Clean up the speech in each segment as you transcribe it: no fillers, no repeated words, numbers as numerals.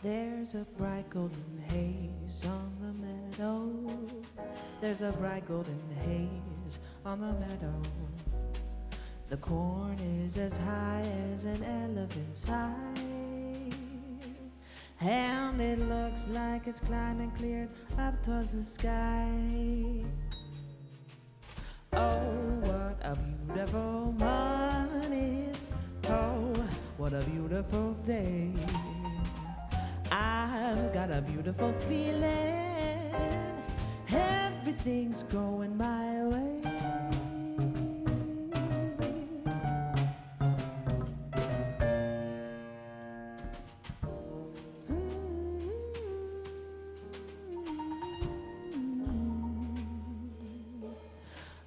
There's a bright golden haze on the meadow. There's a bright golden haze on the meadow. The corn is as high as an elephant's height, and it looks like it's climbing clear up towards the sky. Oh, what a beautiful morning. Oh, what a beautiful day. I've got a beautiful feeling. Everything's going my way.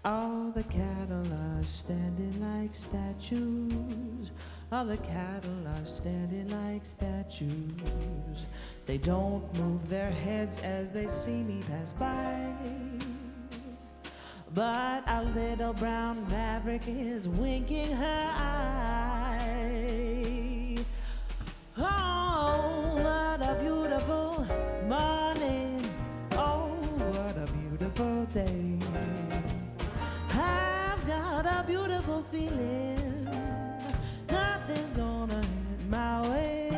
All the cattle are standing like statues. All the cattle are standing like statues. They don't move their heads as they see me pass by. But a little brown maverick is winking her eye. Oh, what a beautiful morning. Oh, what a beautiful day. I've got a beautiful feeling. Nothing's gonna hit my way.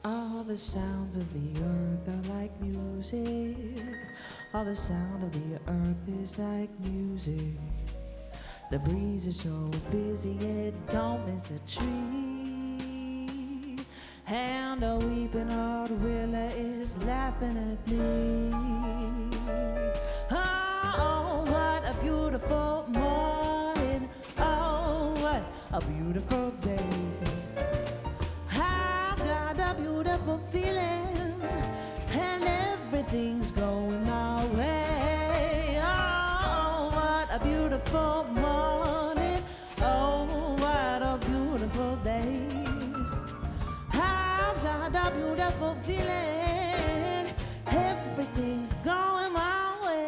All the sounds of the earth are like music. All the sound of the earth is like music. The breeze is so busy it don't miss a tree. And a weeping old willow is laughing at me. Oh, what a beautiful morning. Oh, what a beautiful day. A beautiful feeling, and everything's going my way. Oh, what a beautiful morning. Oh, what a beautiful day. I've got a beautiful feeling. Everything's going my way.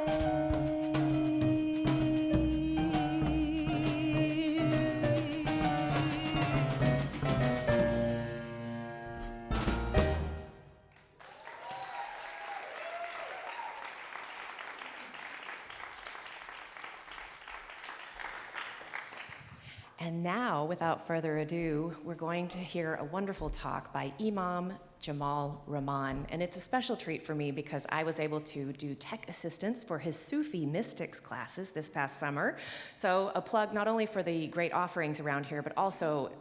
And now, without further ado, we're going to hear a wonderful talk by Imam Jamal Rahman. And it's a special treat for me because I was able to do tech assistance for his Sufi mystics classes this past summer. So a plug not only for the great offerings around here, but also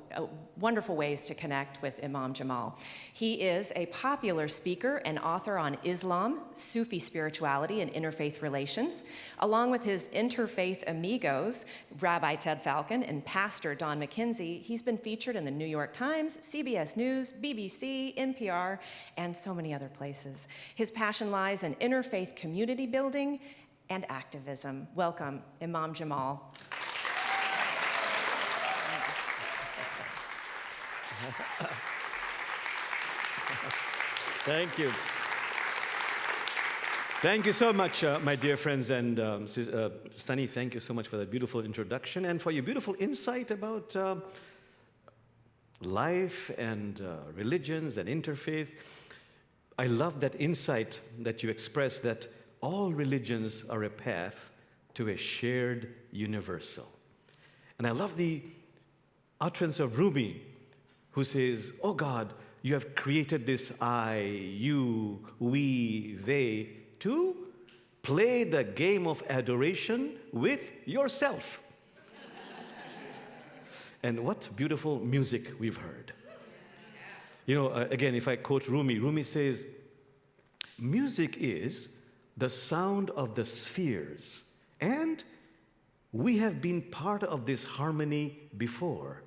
wonderful ways to connect with Imam Jamal. He is a popular speaker and author on Islam, Sufi spirituality, and interfaith relations. Along with his interfaith amigos, Rabbi Ted Falcon and Pastor Don McKenzie, he's been featured in the New York Times, CBS News, BBC, NPR, and so many other places. His passion lies in interfaith community building and activism. Welcome, Imam Jamal. Thank you. Thank you so much, my dear friends, and Sunny, thank you so much for that beautiful introduction and for your beautiful insight about life and religions and interfaith. I love that insight that you expressed, that all religions are a path to a shared universal. And I love the utterance of Rumi, who says, "Oh God, you have created this I, you, we, they to play the game of adoration with yourself. And what beautiful music we've heard. You know, again, if I quote Rumi, Rumi says, music is the sound of the spheres, and we have been part of this harmony before.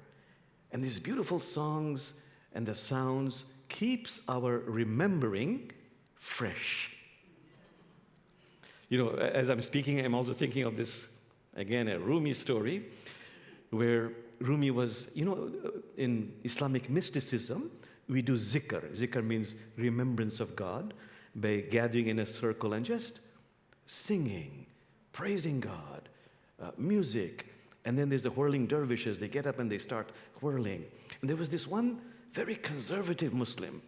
And these beautiful songs and the sounds keeps our remembering fresh. You know, as I'm speaking, I'm also thinking of this, again, a Rumi story, where Rumi was, you know, in Islamic mysticism, we do zikr. Zikr means remembrance of God by gathering in a circle and just singing, praising God, music. And then there's the whirling dervishes. They get up and they start whirling. And there was this one very conservative Muslim.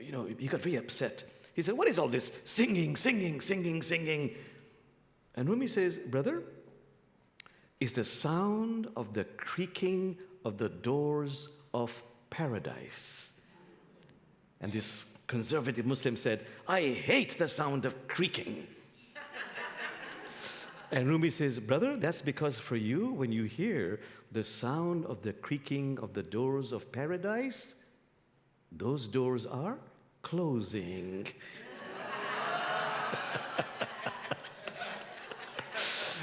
You know, he got very upset. He said, what is all this singing, singing, singing, singing? And Rumi says, brother, it's the sound of the creaking of the doors of paradise. And this conservative Muslim said, I hate the sound of creaking. And Rumi says, brother, that's because for you, when you hear the sound of the creaking of the doors of paradise, those doors are closing.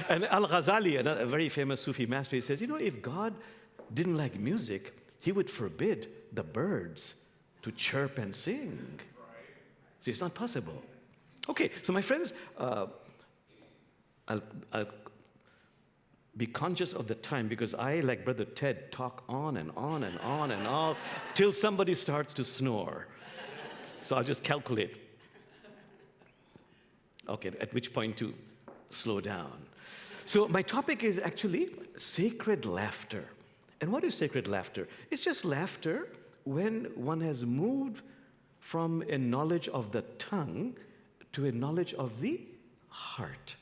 And Al-Ghazali, a very famous Sufi master, he says, you know, if God didn't like music, he would forbid the birds to chirp and sing. See, it's not possible. Okay, so my friends, I'll be conscious of the time because I, like Brother Ted, talk on and on and on and on till somebody starts to snore. So I'll just calculate. Okay, at which point to slow down. So my topic is actually sacred laughter. And what is sacred laughter? It's just laughter when one has moved from a knowledge of the tongue to a knowledge of the heart.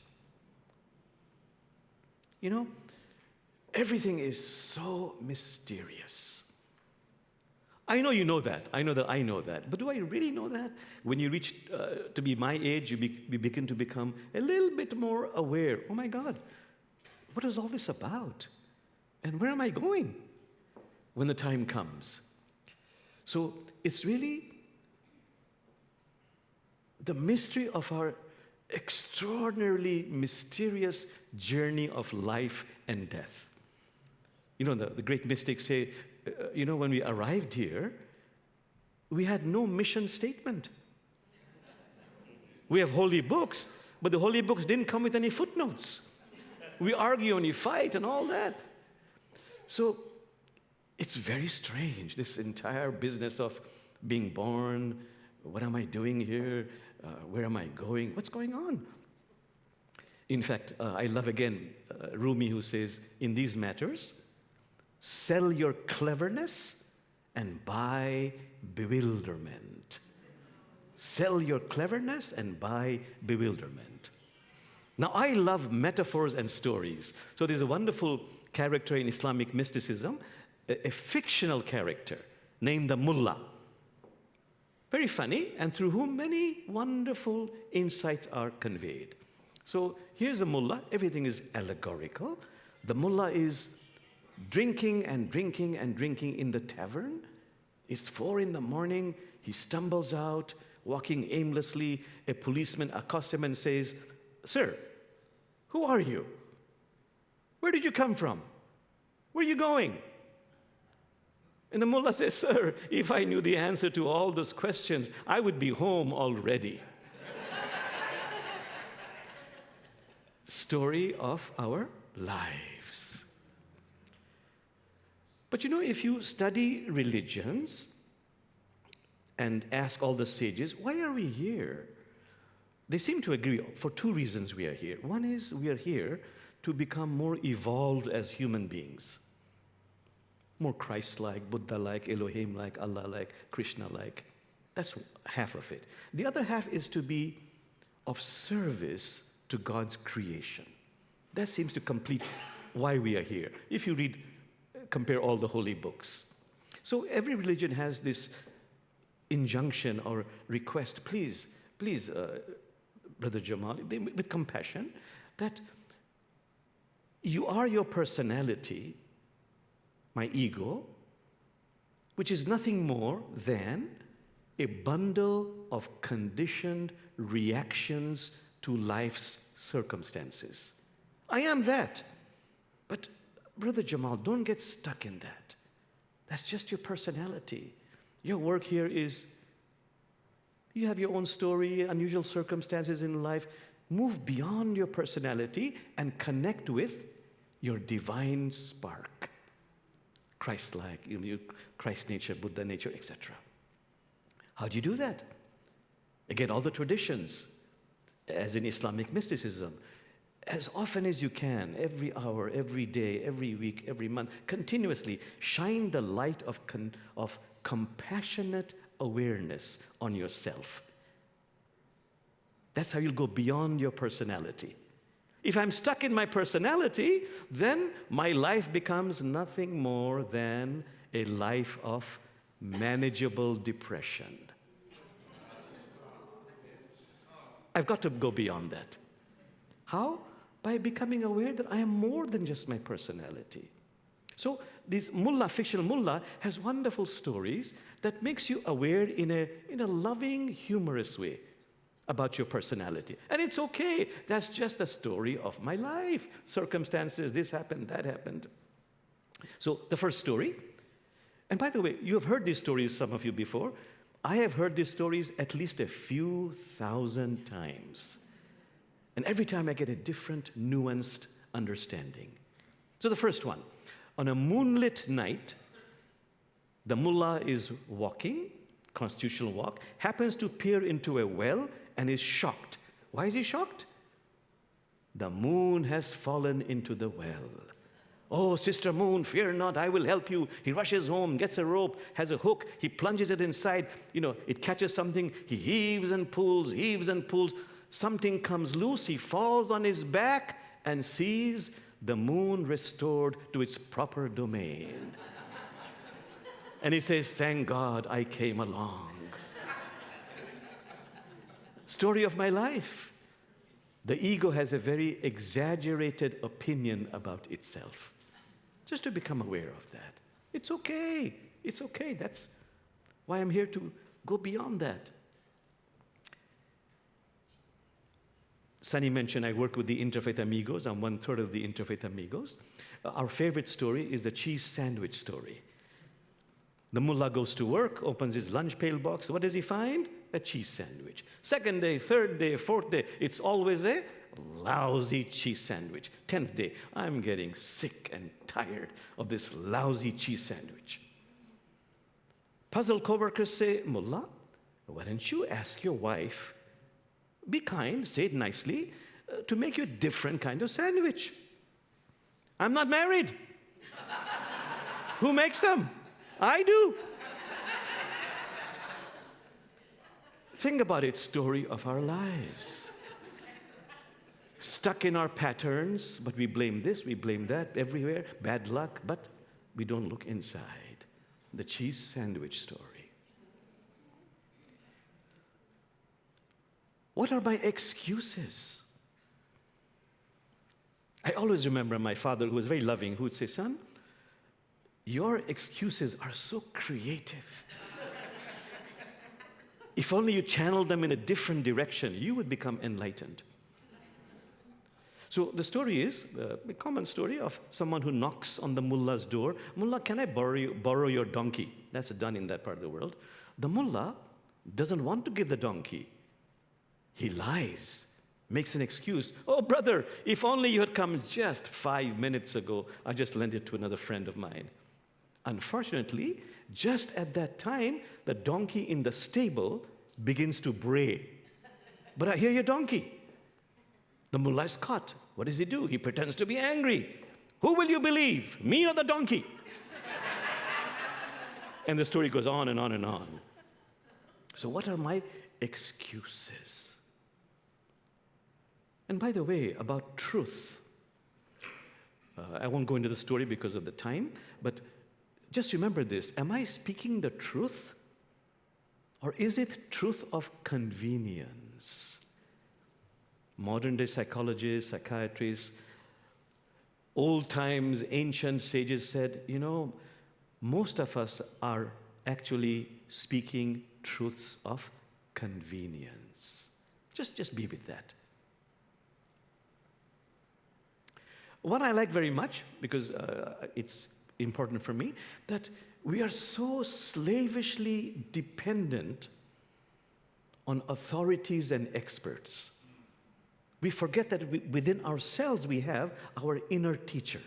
You know, everything is so mysterious. I know you know that. I know that I know that. But do I really know that? When you reach to be my age, you begin to become a little bit more aware. Oh my God, what is all this about? And where am I going when the time comes? So it's really the mystery of our extraordinarily mysterious journey of life and death. You know, the great mystics say, you know, when we arrived here, we had no mission statement. We have holy books, but the holy books didn't come with any footnotes. We argue and we fight and all that. So it's very strange, this entire business of being born. What am I doing here? Where am I going? What's going on? In fact, I love again Rumi, who says, in these matters, sell your cleverness and buy bewilderment. Sell your cleverness and buy bewilderment. Now, I love metaphors and stories. So there's a wonderful character in Islamic mysticism, a fictional character named the Mullah. Very funny, and through whom many wonderful insights are conveyed. So here's a mullah. Everything is allegorical. The mullah is drinking and drinking and drinking in the tavern. It's 4 a.m. He stumbles out, walking aimlessly. A policeman accosts him and says, sir, who are you? Where did you come from? Where are you going? And the mullah says, sir, if I knew the answer to all those questions, I would be home already. Story of our lives. But you know, if you study religions and ask all the sages, why are we here? They seem to agree for 2 reasons we are here. One is we are here to become more evolved as human beings. More Christ-like, Buddha-like, Elohim-like, Allah-like, Krishna-like. That's half of it. The other half is to be of service to God's creation. That seems to complete why we are here. If you compare all the holy books. So every religion has this injunction or request, please, Brother Jamal, with compassion, that you are your personality, my ego, which is nothing more than a bundle of conditioned reactions to life's circumstances. I am that. But Brother Jamal, don't get stuck in that. That's just your personality. Your work here is, you have your own story, unusual circumstances in life. Move beyond your personality and connect with your divine spark. Christ-like, Christ nature, Buddha nature, etc. How do you do that? Again, all the traditions, as in Islamic mysticism, as often as you can, every hour, every day, every week, every month, continuously shine the light of compassionate awareness on yourself. That's how you'll go beyond your personality. If I'm stuck in my personality, then my life becomes nothing more than a life of manageable depression. I've got to go beyond that. How? By becoming aware that I am more than just my personality. So this mullah, fictional mullah, has wonderful stories that makes you aware in a loving, humorous way about your personality. And it's okay. That's just a story of my life. Circumstances, this happened, that happened. So the first story, and by the way, you have heard these stories, some of you, before. I have heard these stories at least a few thousand times. And every time I get a different, nuanced understanding. So the first one, on a moonlit night, the mullah is walking, constitutional walk, happens to peer into a well and is shocked. Why is he shocked? The moon has fallen into the well. Oh, Sister Moon, fear not, I will help you. He rushes home, gets a rope, has a hook, he plunges it inside. It catches something, he heaves and pulls. Something comes loose, he falls on his back and sees the moon restored to its proper domain. And he says, thank God I came along. Story of my life. The ego has a very exaggerated opinion about itself. Just to become aware of that. It's okay. It's okay. That's why I'm here to go beyond that. Sunny mentioned I work with the Interfaith Amigos. I'm 1/3 of the Interfaith Amigos. Our favorite story is the cheese sandwich story. The mullah goes to work, opens his lunch pail box. What does he find? A cheese sandwich. Second day, third day, fourth day, it's always a lousy cheese sandwich. 10th day, I'm getting sick and tired of this lousy cheese sandwich. Puzzled coworkers say, Mullah, why don't you ask your wife, be kind, say it nicely, to make you a different kind of sandwich? I'm not married. Who makes them? I do. Think about it, story of our lives. Stuck in our patterns, but we blame this, we blame that, everywhere, bad luck, but we don't look inside. The cheese sandwich story. What are my excuses? I always remember my father, who was very loving, who would say, son, your excuses are so creative. If only you channeled them in a different direction, you would become enlightened. So the story is a common story of someone who knocks on the mullah's door. Mullah, can I borrow your donkey? That's done in that part of the world. The mullah doesn't want to give the donkey. He lies, makes an excuse. Oh, brother, if only you had come just 5 minutes ago, I just lent it to another friend of mine. Unfortunately, just at that time, the donkey in the stable begins to bray. But I hear your donkey. The mullah is caught. What does he do? He pretends to be angry. Who will you believe, me or the donkey? And the story goes on and on and on. So what are my excuses? And by the way, about truth. I won't go into the story because of the time, but just remember this. Am I speaking the truth? Or is it truth of convenience? Modern day psychologists, psychiatrists, old times, ancient sages said, most of us are actually speaking truths of convenience. Just be with that. What I like very much, because it's important for me, that we are so slavishly dependent on authorities and experts. We forget that within ourselves we have our inner teacher.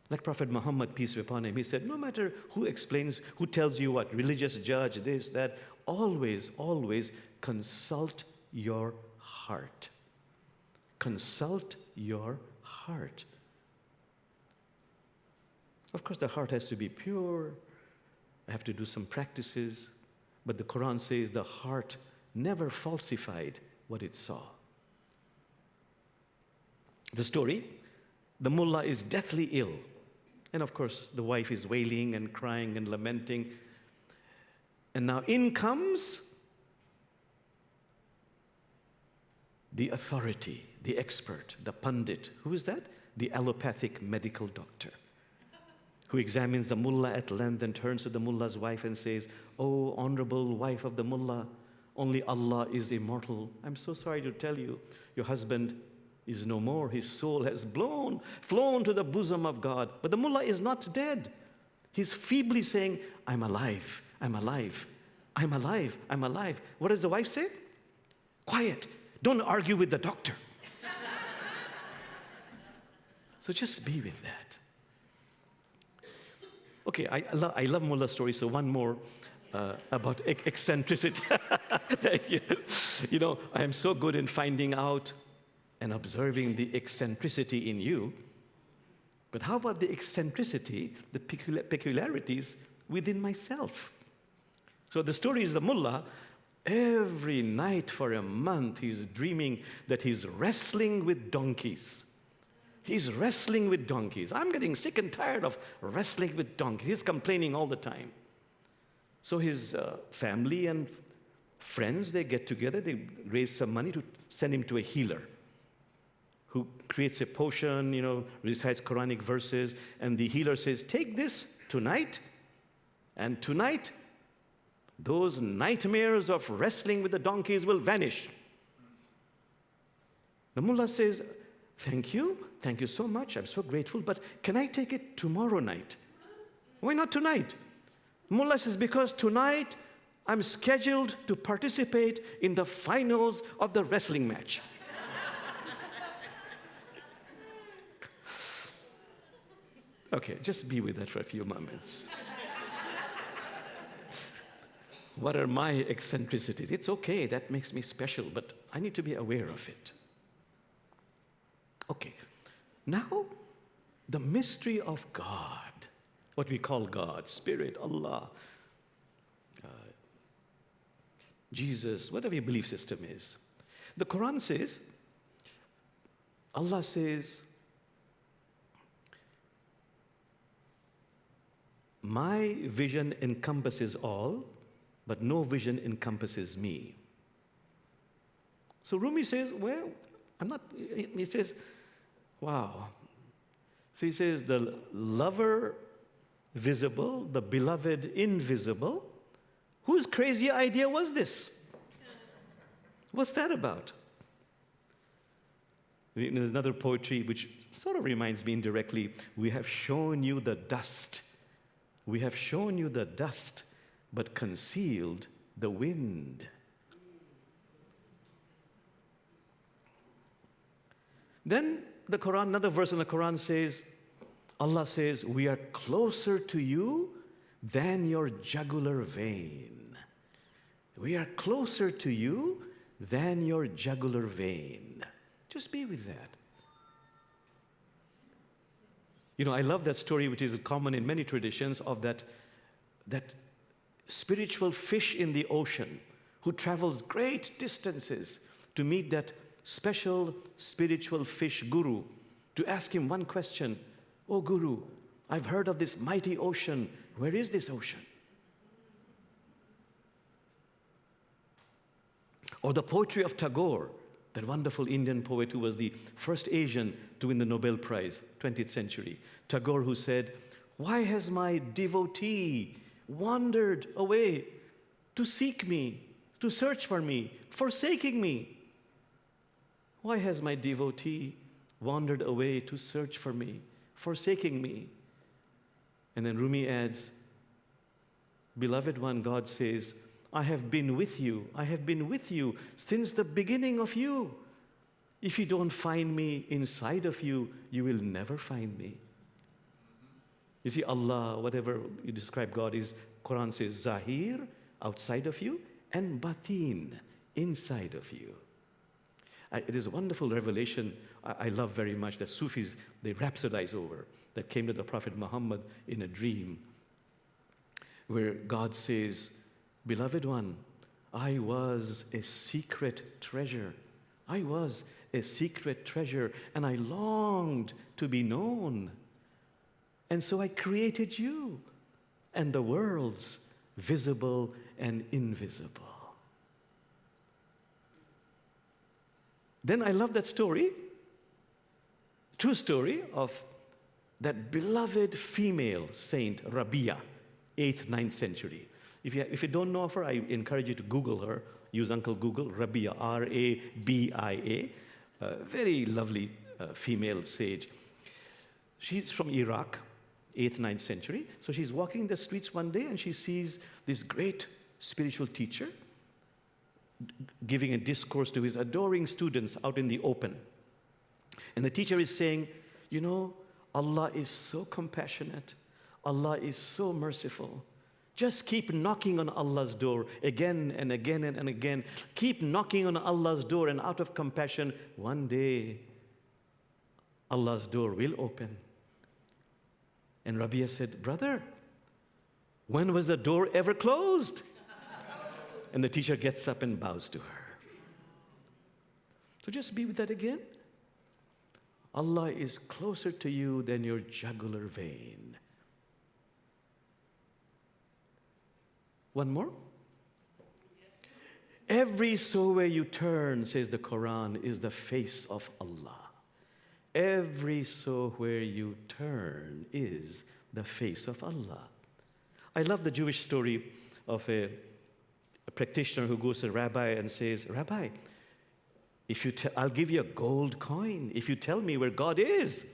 Like Prophet Muhammad, peace be upon him, he said, no matter who explains, who tells you what, religious judge, this, that, always, always consult your heart. Consult your heart. Of course, the heart has to be pure. I have to do some practices. But the Quran says the heart never falsified what it saw. The story, the mullah is deathly ill. And of course, the wife is wailing and crying and lamenting. And now in comes the authority, the expert, the pundit. Who is that? The allopathic medical doctor, who examines the mullah at length and turns to the mullah's wife and says, "Oh, honorable wife of the mullah, only Allah is immortal. I'm so sorry to tell you, your husband is no more. His soul has flown to the bosom of God. But the mullah is not dead. He's feebly saying, I'm alive, I'm alive, I'm alive, I'm alive." What does the wife say? "Quiet, don't argue with the doctor." So just be with that. Okay, I love mullah stories, so one more about eccentricity. Thank you. I am so good in finding out and observing the eccentricity in you. But how about the eccentricity, the peculiarities within myself? So the story is the mullah, every night for a month, he's dreaming that he's wrestling with donkeys. He's wrestling with donkeys. I'm getting sick and tired of wrestling with donkeys. He's complaining all the time. So his family and friends, they get together, they raise some money to send him to a healer who creates a potion, recites Quranic verses, and the healer says, "Take this tonight, and tonight, those nightmares of wrestling with the donkeys will vanish." The mullah says, Thank you so much, I'm so grateful, but can I take it tomorrow night? Why not tonight? Mullah says, because tonight I'm scheduled to participate in the finals of the wrestling match. Okay, just be with that for a few moments. What are my eccentricities? It's okay, that makes me special, but I need to be aware of it. Okay, now the mystery of God, what we call God, Spirit, Allah, Jesus, whatever your belief system is. The Quran says, Allah says, my vision encompasses all, but no vision encompasses me. So Rumi says, well, he says, wow. So he says, the lover visible, the beloved invisible. Whose crazy idea was this? What's that about? There's another poetry which sort of reminds me indirectly. We have shown you the dust. We have shown you the dust, but concealed the wind. Then the Quran, another verse in the Quran says, Allah says, we are closer to you than your jugular vein. We are closer to you than your jugular vein. Just be with that. I love that story, which is common in many traditions, of that spiritual fish in the ocean who travels great distances to meet that special spiritual fish guru, to ask him one question. Oh Guru, I've heard of this mighty ocean. Where is this ocean? Or the poetry of Tagore, that wonderful Indian poet who was the first Asian to win the Nobel Prize, 20th century. Tagore, who said, "Why has my devotee wandered away to seek me, to search for me, forsaking me? Why has my devotee wandered away to search for me, forsaking me?" And then Rumi adds, "Beloved one," God says, "I have been with you. I have been with you since the beginning of you. If you don't find me inside of you, you will never find me." You see, Allah, whatever you describe God is, Quran says Zahir, outside of you, and Batin, inside of you. It is a wonderful revelation I love very much that Sufis, they rhapsodize over, that came to the Prophet Muhammad in a dream, where God says, "Beloved one, I was a secret treasure. I was a secret treasure, and I longed to be known. And so I created you and the worlds, visible and invisible." Then I love that story, true story of that beloved female saint, Rabia, 8th, 9th century. If you don't know of her, I encourage you to Google her. Use Uncle Google, Rabia, Rabia, a very lovely female sage. She's from Iraq, 8th, 9th century. So she's walking the streets one day and she sees this great spiritual teacher giving a discourse to his adoring students out in the open. And the teacher is saying, "You know, Allah is so compassionate. Allah is so merciful. Just keep knocking on Allah's door again and again and again. Keep knocking on Allah's door, and out of compassion, one day, Allah's door will open." And Rabia said, "Brother, when was the door ever closed?" And the teacher gets up and bows to her. So just be with that again. Allah is closer to you than your jugular vein. One more? Every so where you turn, says the Quran, is the face of Allah. Every so where you turn is the face of Allah. I love the Jewish story of a practitioner who goes to a rabbi and says, "Rabbi, I'll give you a gold coin if you tell me where God is."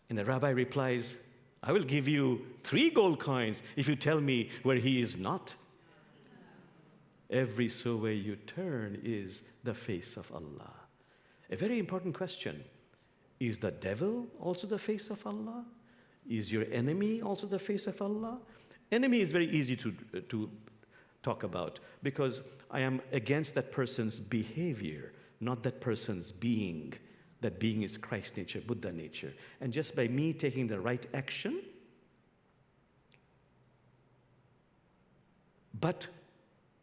And the rabbi replies, "I will give you 3 gold coins if you tell me where he is not." Every so where you turn is the face of Allah. A very important question. Is the devil also the face of Allah? Is your enemy also the face of Allah? Enemy is very easy to talk about because I am against that person's behavior, not that person's being. That being is Christ nature, Buddha nature. And just by me taking the right action, but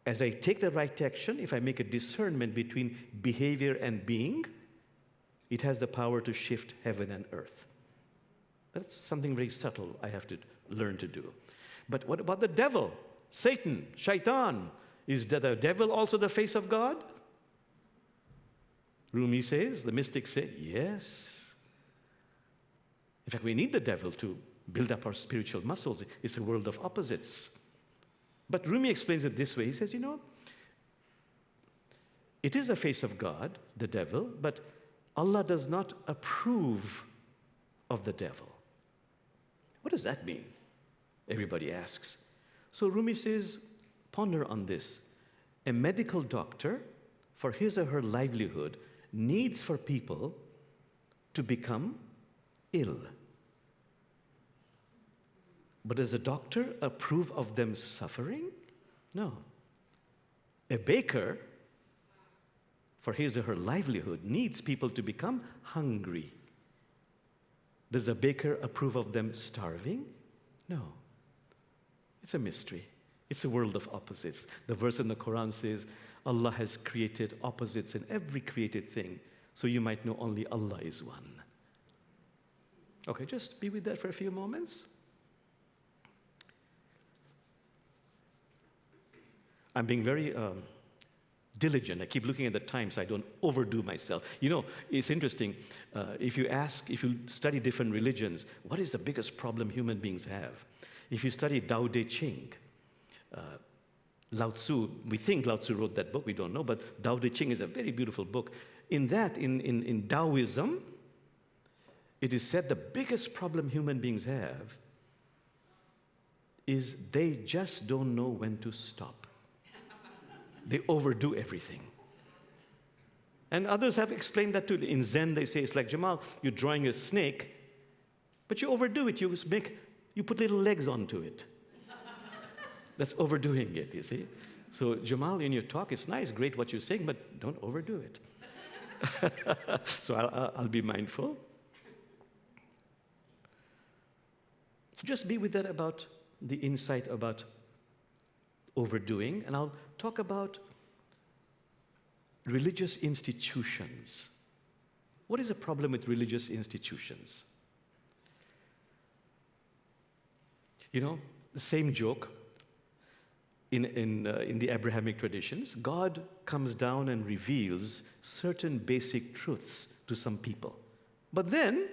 as I take the right action, if I make a discernment between behavior and being, it has the power to shift heaven and earth. That's something very subtle I have to learn to do. But what about the devil? Satan, Shaitan. Is the devil also the face of God? Rumi says, the mystics say, yes. In fact, we need the devil to build up our spiritual muscles. It's a world of opposites. But Rumi explains it this way. He says, it is the face of God, the devil, but Allah does not approve of the devil. What does that mean? Everybody asks. So Rumi says, ponder on this. A medical doctor, for his or her livelihood, needs for people to become ill. But does a doctor approve of them suffering? No. A baker, for his or her livelihood, needs people to become hungry. Does a baker approve of them starving? No. It's a mystery. It's a world of opposites. The verse in the Quran says, Allah has created opposites in every created thing, so you might know only Allah is one. Okay, just be with that for a few moments. I'm being very Diligent. I keep looking at the time so I don't overdo myself. You know, it's interesting. If you study different religions, what is the biggest problem human beings have? If you study Tao Te Ching, Lao Tzu, we think Lao Tzu wrote that book, we don't know, but Tao Te Ching is a very beautiful book. In that, in Taoism, it is said the biggest problem human beings have is they just don't know when to stop. They overdo everything. And others have explained that too. In Zen, they say, it's like, Jamal, you're drawing a snake, but you overdo it. You put little legs onto it. That's overdoing it, you see. So, Jamal, in your talk, it's nice, great what you're saying, but don't overdo it. So I'll be mindful. Just be with that about the insight about overdoing, and I'll talk about religious institutions. What is the problem with religious institutions? You know, the same joke in the Abrahamic traditions. God comes down and reveals certain basic truths to some people. But then,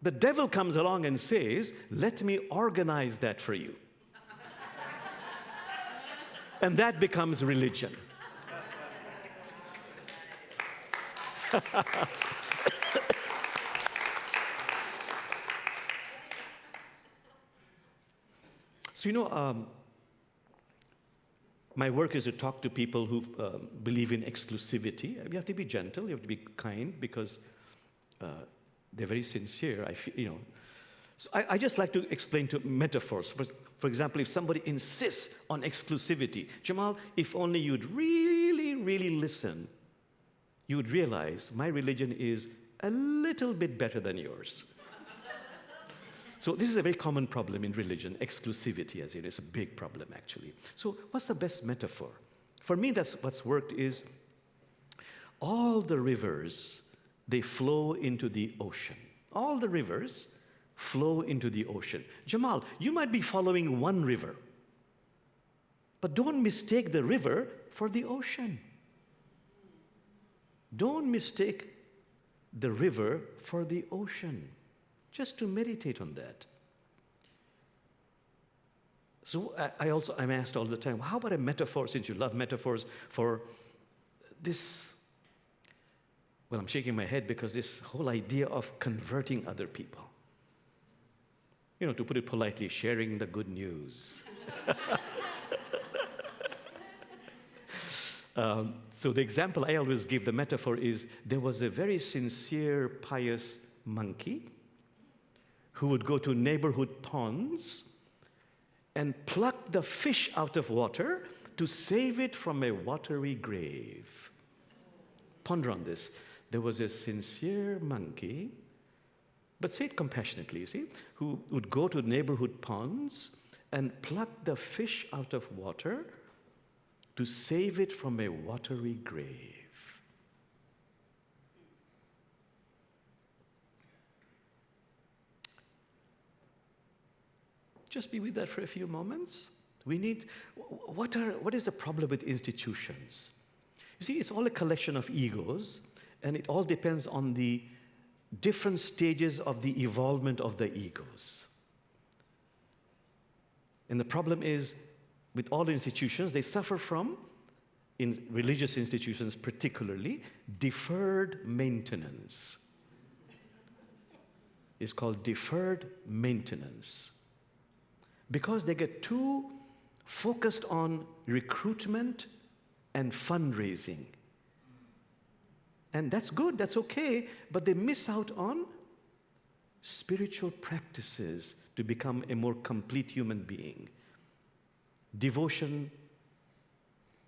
the devil comes along and says, let me organize that for you. And that becomes religion. So, you know, my work is to talk to people who believe in exclusivity. You have to be gentle, you have to be kind, because they're very sincere. So I just like to explain to metaphors. For example, if somebody insists on exclusivity, Jamal, if only you'd really, really listen, you would realize my religion is a little bit better than yours. So this is a very common problem in religion, exclusivity, as it is a big problem, actually. So what's the best metaphor? For me, that's what's worked is all the rivers, they flow into the ocean. All the rivers flow into the ocean. Jamal, you might be following one river, but don't mistake the river for the ocean. Don't mistake the river for the ocean. Just to meditate on that. So I'm asked all the time, how about a metaphor, since you love metaphors, for this? Well, I'm shaking my head because this whole idea of converting other people. You know, to put it politely, sharing the good news. So the example I always give, the metaphor is, there was a very sincere, pious monkey who would go to neighborhood ponds and pluck the fish out of water to save it from a watery grave. Ponder on this. There was a sincere monkey, but say it compassionately, you see, who would go to neighborhood ponds and pluck the fish out of water to save it from a watery grave. Just be with that for a few moments. What is the problem with institutions? You see, it's all a collection of egos, and it all depends on the different stages of the evolvement of the egos. And the problem is, with all institutions, they suffer from, in religious institutions particularly, deferred maintenance. It's called deferred maintenance. Because they get too focused on recruitment and fundraising. And that's good, that's okay, but they miss out on spiritual practices to become a more complete human being. Devotion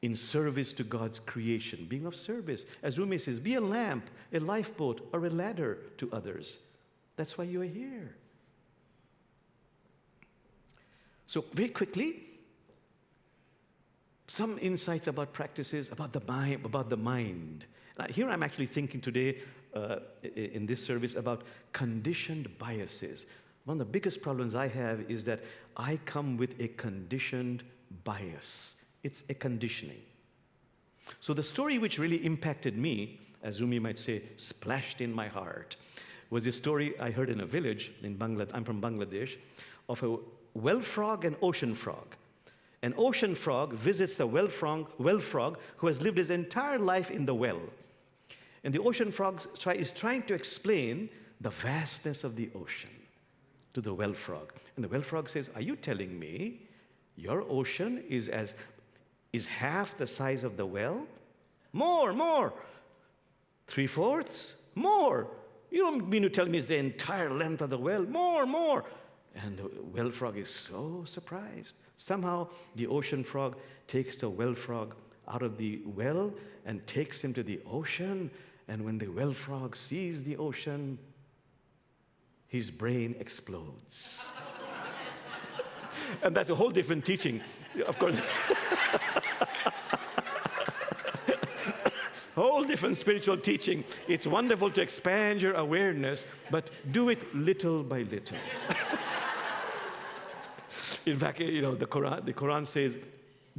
in service to God's creation, being of service. As Rumi says, be a lamp, a lifeboat, or a ladder to others. That's why you are here. So very quickly, some insights about practices, about the mind. Now, here I'm actually thinking today in this service about conditioned biases. One of the biggest problems I have is that I come with a conditioned bias. It's a conditioning. So the story which really impacted me, as Rumi might say, splashed in my heart, was a story I heard in a village in Bangladesh. I'm from Bangladesh, of a well frog and ocean frog. An ocean frog visits a well frog who has lived his entire life in the well. And the ocean frog is trying to explain the vastness of the ocean to the well frog. And the well frog says, "Are you telling me your ocean is half the size of the well? More. 3/4? More. You don't mean to tell me it's the entire length of the well? More. And the well frog is so surprised. Somehow the ocean frog takes the well frog out of the well and takes him to the ocean. And when the well frog sees the ocean, his brain explodes. And that's a whole different teaching, of course. Whole different spiritual teaching. It's wonderful to expand your awareness, but do it little by little. In fact, the Quran says,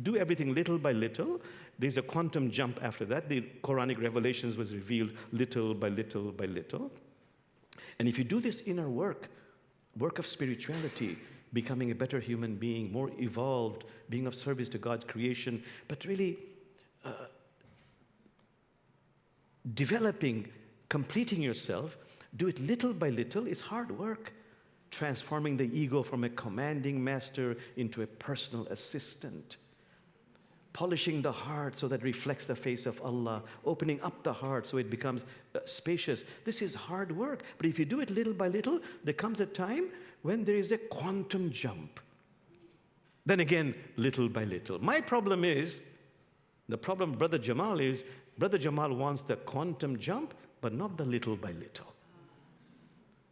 do everything little by little. There's a quantum jump after that. The Quranic revelations was revealed little by little by little. And if you do this inner work of spirituality, becoming a better human being, more evolved, being of service to God's creation, but really developing, completing yourself, do it little by little. It's hard work. Transforming the ego from a commanding master into a personal assistant. Polishing the heart so that it reflects the face of Allah. Opening up the heart so it becomes spacious. This is hard work. But if you do it little by little, there comes a time when there is a quantum jump. Then again, little by little. My problem is, the problem of Brother Jamal is, Brother Jamal wants the quantum jump, but not the little by little.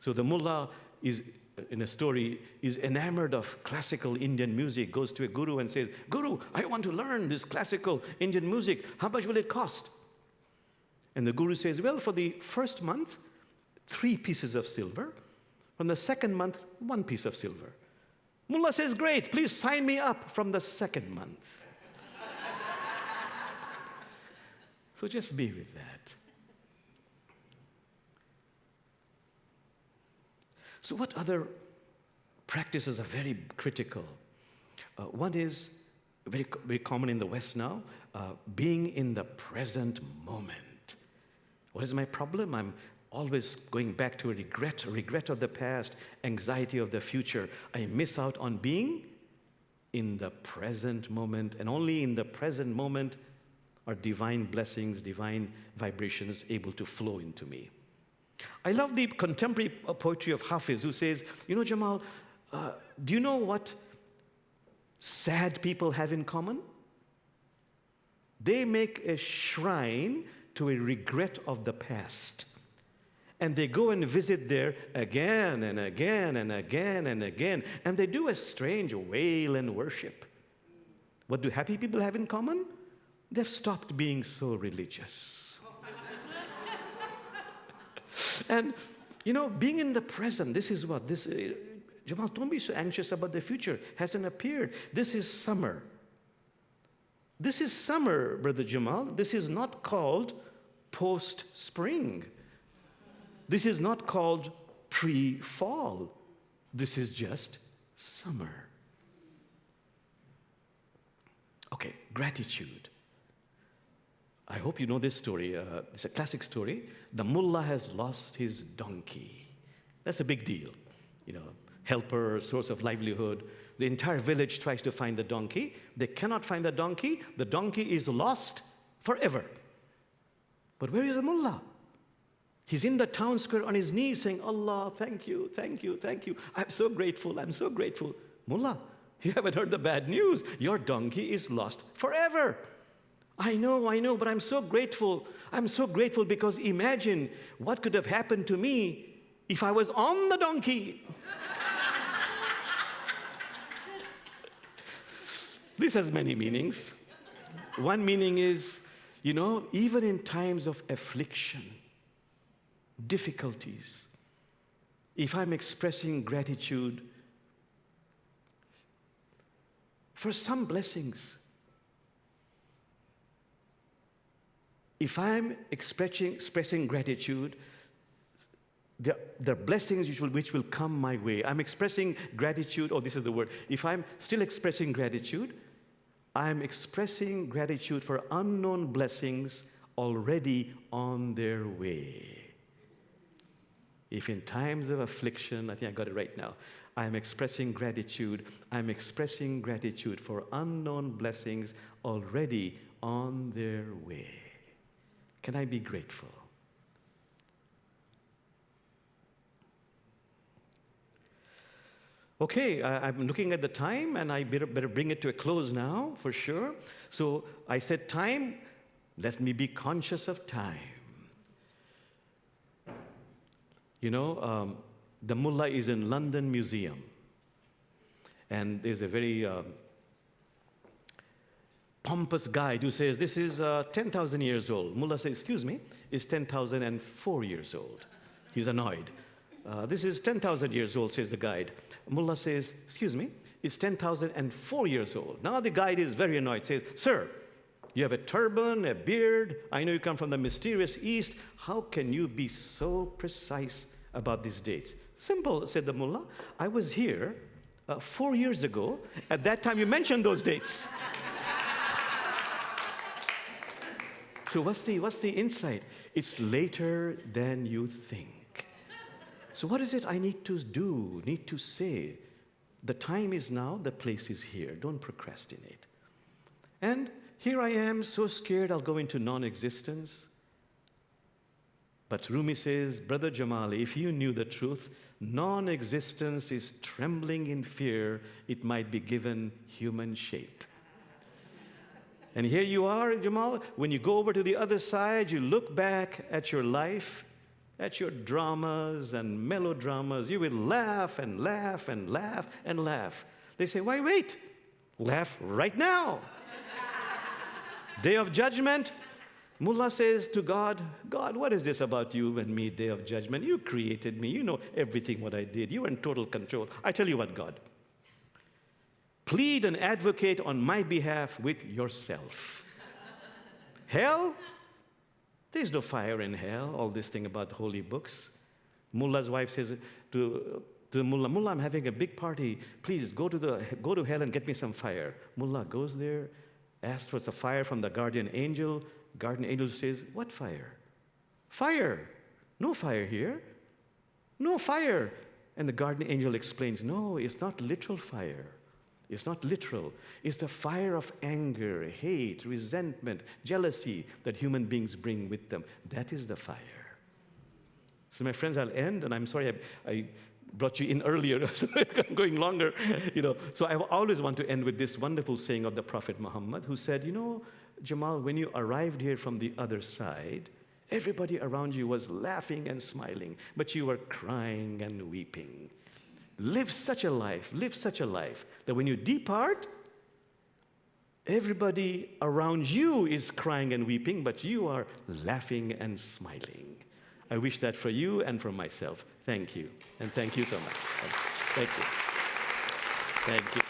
So the mullah is, in a story, is enamored of classical Indian music, goes to a guru and says, "Guru, I want to learn this classical Indian music. How much will it cost?" And the guru says, "Well, for the first month, 3 pieces of silver. From the second month, 1 piece of silver." Mullah says, "Great, please sign me up from the second month." So just be with that. So what other practices are very critical? One is very, very common in the West now, being in the present moment. What is my problem? I'm always going back to a regret of the past, anxiety of the future. I miss out on being in the present moment, and only in the present moment are divine blessings, divine vibrations able to flow into me. I love the contemporary poetry of Hafiz, who says, Jamal, do you know what sad people have in common? They make a shrine to a regret of the past. And they go and visit there again and again and again and again. And they do a strange wail and worship. What do happy people have in common? They've stopped being so religious. And, being in the present, this is what? Jamal, don't be so anxious about the future. Hasn't appeared. This is summer. This is summer, Brother Jamal. This is not called post-spring. This is not called pre-fall. This is just summer. Okay, gratitude. I hope you know this story. It's a classic story. The mullah has lost his donkey. That's a big deal. Helper, source of livelihood. The entire village tries to find the donkey. They cannot find the donkey. The donkey is lost forever. But where is the mullah? He's in the town square on his knees saying, "Allah, thank you, thank you, thank you. I'm so grateful, I'm so grateful." Mullah, you haven't heard the bad news. Your donkey is lost forever. I know, but I'm so grateful. I'm so grateful because imagine what could have happened to me if I was on the donkey. This has many meanings. One meaning is, even in times of affliction, difficulties, if I'm expressing gratitude for some blessings, if I'm expressing gratitude, there are blessings which will come my way. I'm expressing gratitude, this is the word. If I'm still expressing gratitude, I'm expressing gratitude for unknown blessings already on their way. If in times of affliction, I think I got it right now, I'm expressing gratitude for unknown blessings already on their way. Can I be grateful? Okay, I'm looking at the time, and I better bring it to a close now, for sure. So I said time, let me be conscious of time. You know, the mullah is in London Museum, and there's a very pompous guide who says, this is 10,000 years old. Mullah says, excuse me, it's 10,004 years old. He's annoyed. This is 10,000 years old, says the guide. Mullah says, excuse me, it's 10,004 years old. Now the guide is very annoyed, says, sir, you have a turban, a beard. I know you come from the mysterious East. How can you be so precise about these dates? Simple, said the mullah. I was here 4 years ago. At that time, you mentioned those dates. So what's the insight? It's later than you think. So what is it I need to do, need to say? The time is now, the place is here. Don't procrastinate. And here I am, so scared I'll go into non-existence. But Rumi says, Brother Jamal, if you knew the truth, non-existence is trembling in fear it might be given human shape. And here you are, Jamal, when you go over to the other side, you look back at your life, at your dramas and melodramas, you will laugh and laugh and laugh and laugh. They say, why wait? Laugh right now. Day of judgment, mullah says to God, God, what is this about you and me, day of judgment? You created me. You know everything what I did. You are in total control. I tell you what, God, plead and advocate on my behalf with yourself. Hell? There's no fire in hell, all this thing about holy books. Mullah's wife says to the mullah, Mullah, I'm having a big party. Please go to hell and get me some fire. Mullah goes there, asks for the fire from the guardian angel. Guardian angel says, what fire? Fire. No fire here. No fire. And the guardian angel explains, no, it's not literal fire. It's not literal. It's the fire of anger, hate, resentment, jealousy that human beings bring with them. That is the fire. So my friends, I'll end, and I'm sorry I brought you in earlier, so I'm going longer. So I always want to end with this wonderful saying of the Prophet Muhammad, who said, Jamal, when you arrived here from the other side, everybody around you was laughing and smiling, but you were crying and weeping. Live such a life that when you depart, everybody around you is crying and weeping, but you are laughing and smiling. I wish that for you and for myself. Thank you. And thank you so much. Thank you. Thank you.